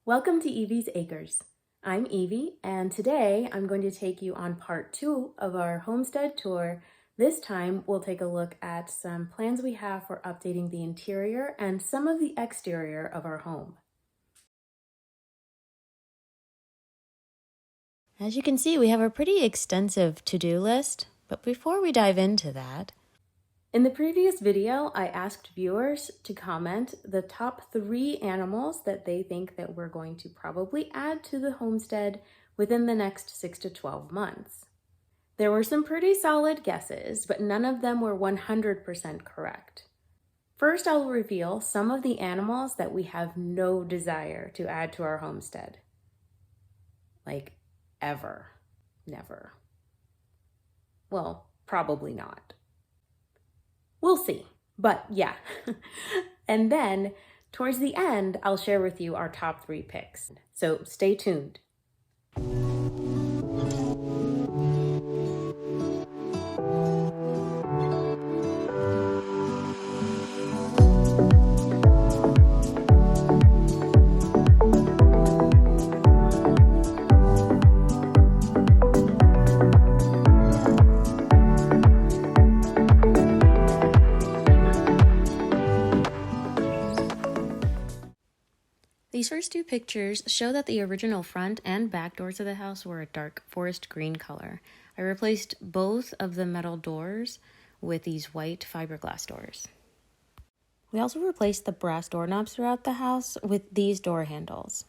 Welcome to Evie's Acres. I'm Evie, and today I'm going to take you on part 2 of our homestead tour. This time we'll take a look at some plans we have for updating the interior and some of the exterior of our home. As you can see, we have a pretty extensive to-do list, but before we dive into that, in the previous video, I asked viewers to comment the top 3 animals that they think that we're going to probably add to the homestead within the next 6 to 12 months. There were some pretty solid guesses, but none of them were 100% correct. First, I'll reveal some of the animals that we have no desire to add to our homestead. Like, ever. Never. Well, probably not. We'll see, but yeah. And then, towards the end, I'll share with you our top 3 picks. So stay tuned. These first 2 pictures show that the original front and back doors of the house were a dark forest green color. I replaced both of the metal doors with these white fiberglass doors. We also replaced the brass doorknobs throughout the house with these door handles.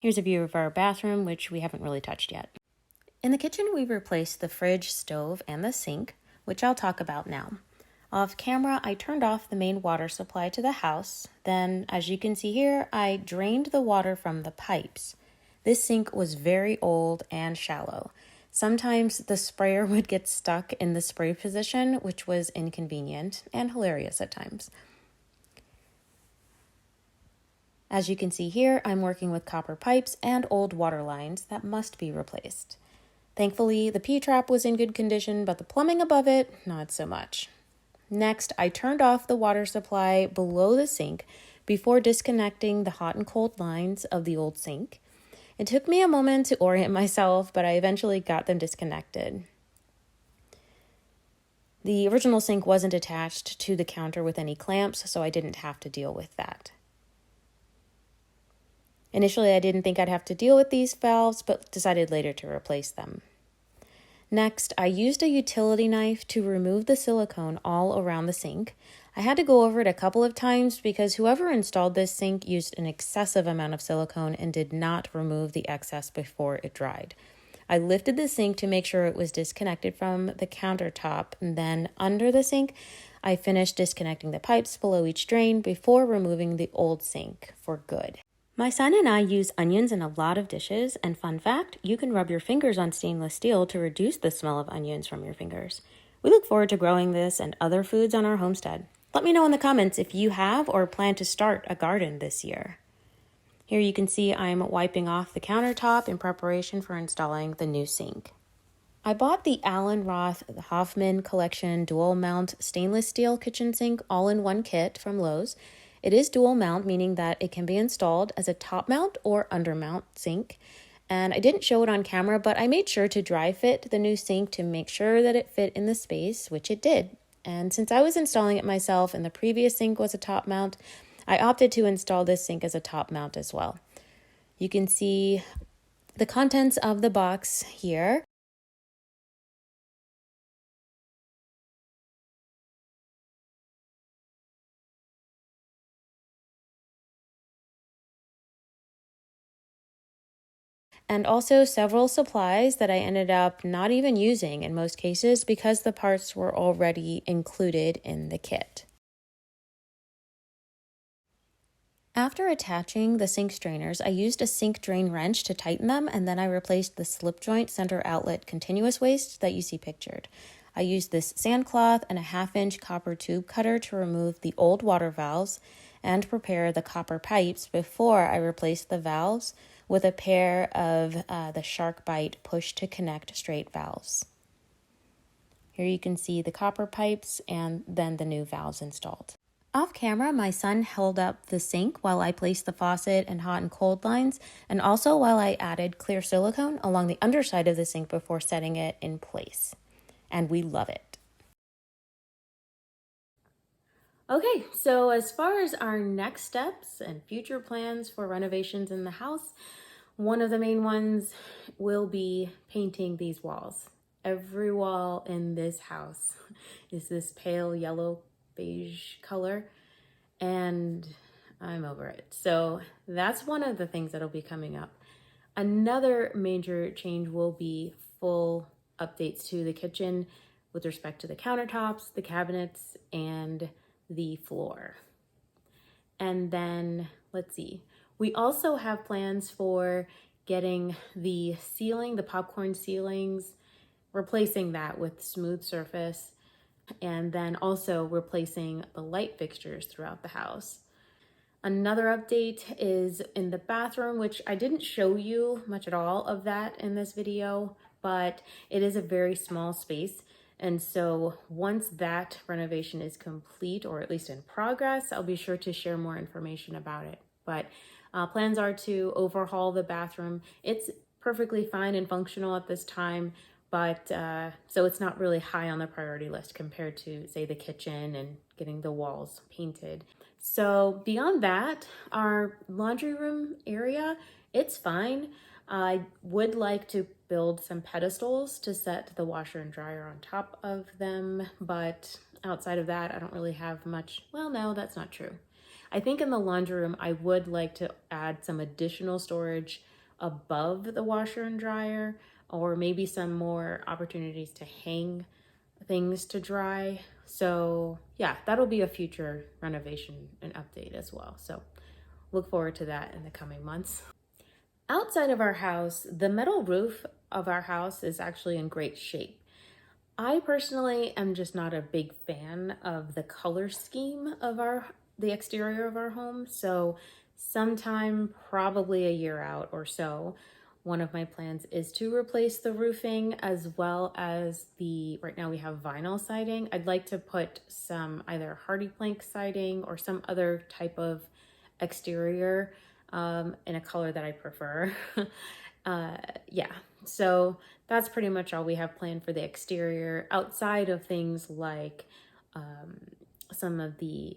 Here's a view of our bathroom, which we haven't really touched yet. In the kitchen, we replaced the fridge, stove, and the sink, which I'll talk about now. Off camera, I turned off the main water supply to the house. Then, as you can see here, I drained the water from the pipes. This sink was very old and shallow. Sometimes the sprayer would get stuck in the spray position, which was inconvenient and hilarious at times. As you can see here, I'm working with copper pipes and old water lines that must be replaced. Thankfully, the P-trap was in good condition, but the plumbing above it, not so much. Next, I turned off the water supply below the sink before disconnecting the hot and cold lines of the old sink. It took me a moment to orient myself, but I eventually got them disconnected. The original sink wasn't attached to the counter with any clamps, so I didn't have to deal with that. Initially, I didn't think I'd have to deal with these valves, but decided later to replace them. Next, I used a utility knife to remove the silicone all around the sink. I had to go over it a couple of times because whoever installed this sink used an excessive amount of silicone and did not remove the excess before it dried. I lifted the sink to make sure it was disconnected from the countertop, and then under the sink, I finished disconnecting the pipes below each drain before removing the old sink for good. My son and I use onions in a lot of dishes, and fun fact, you can rub your fingers on stainless steel to reduce the smell of onions from your fingers. We look forward to growing this and other foods on our homestead. Let me know in the comments if you have or plan to start a garden this year. Here you can see I'm wiping off the countertop in preparation for installing the new sink. I bought the Allen Roth Hoffman Collection Dual Mount Stainless Steel Kitchen Sink all-in-one kit from Lowe's. It is dual mount, meaning that it can be installed as a top mount or under mount sink. And I didn't show it on camera, but I made sure to dry fit the new sink to make sure that it fit in the space, which it did. And since I was installing it myself and the previous sink was a top mount, I opted to install this sink as a top mount as well. You can see the contents of the box here. And also several supplies that I ended up not even using in most cases because the parts were already included in the kit. After attaching the sink strainers, I used a sink drain wrench to tighten them, and then I replaced the slip joint center outlet continuous waste that you see pictured. I used this sandcloth and a 1/2-inch copper tube cutter to remove the old water valves and prepare the copper pipes before I replaced the valves with a pair of the Shark Bite push-to-connect straight valves. Here you can see the copper pipes and then the new valves installed. Off camera, my son held up the sink while I placed the faucet and hot and cold lines, and also while I added clear silicone along the underside of the sink before setting it in place. And we love it. Okay, so as far as our next steps and future plans for renovations in the house, one of the main ones will be painting these walls. Every wall in this house is this pale yellow beige color, and I'm over it. So that's one of the things that'll be coming up. Another major change will be full updates to the kitchen with respect to the countertops, the cabinets, and the floor. And then let's see, we also have plans for getting the ceiling, the popcorn ceilings, replacing that with smooth surface, and then also replacing the light fixtures throughout the house. Another update is in the bathroom, which I didn't show you much at all of that in this video, but it is a very small space. And so once that renovation is complete, or at least in progress, I'll be sure to share more information about it. But plans are to overhaul the bathroom. It's perfectly fine and functional at this time, but so it's not really high on the priority list compared to, say, the kitchen and getting the walls painted. So beyond that, our laundry room area, it's fine. I would like to build some pedestals to set the washer and dryer on top of them, but outside of that, I don't really have much. Well, no, that's not true. I think in the laundry room, I would like to add some additional storage above the washer and dryer, or maybe some more opportunities to hang things to dry. So yeah, that'll be a future renovation and update as well. So look forward to that in the coming months. Outside of our house, the metal roof of our house is actually in great shape. I personally am just not a big fan of the color scheme of the exterior of our home. So sometime probably a year out or so, one of my plans is to replace the roofing as well as right now we have vinyl siding. I'd like to put some either hardy plank siding or some other type of exterior in a color that I prefer. Yeah, so that's pretty much all we have planned for the exterior outside of things like some of the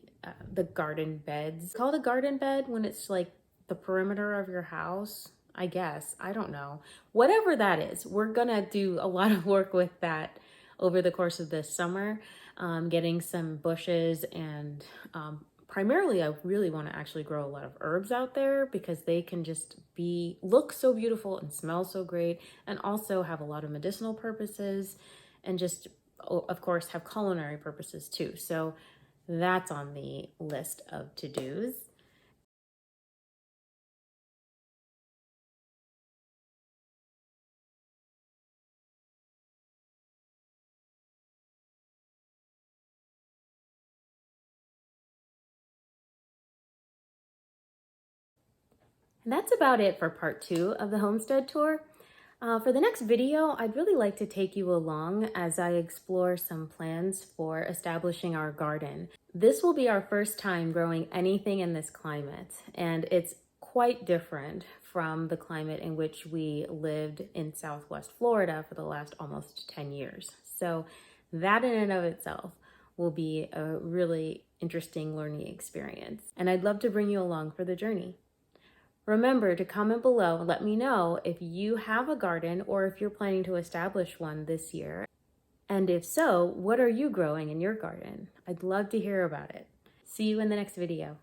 garden beds. It's called a garden bed when it's like the perimeter of your house, I guess. I don't know. Whatever that is, we're gonna do a lot of work with that over the course of this summer, getting some bushes and primarily, I really want to actually grow a lot of herbs out there because they can just look so beautiful and smell so great, and also have a lot of medicinal purposes, and just, of course, have culinary purposes too. So that's on the list of to-dos. And that's about it for part 2 of the homestead tour. For the next video, I'd really like to take you along as I explore some plans for establishing our garden. This will be our first time growing anything in this climate, and it's quite different from the climate in which we lived in Southwest Florida for the last almost 10 years. So that in and of itself will be a really interesting learning experience, and I'd love to bring you along for the journey. Remember to comment below and let me know if you have a garden or if you're planning to establish one this year. And if so, what are you growing in your garden? I'd love to hear about it. See you in the next video.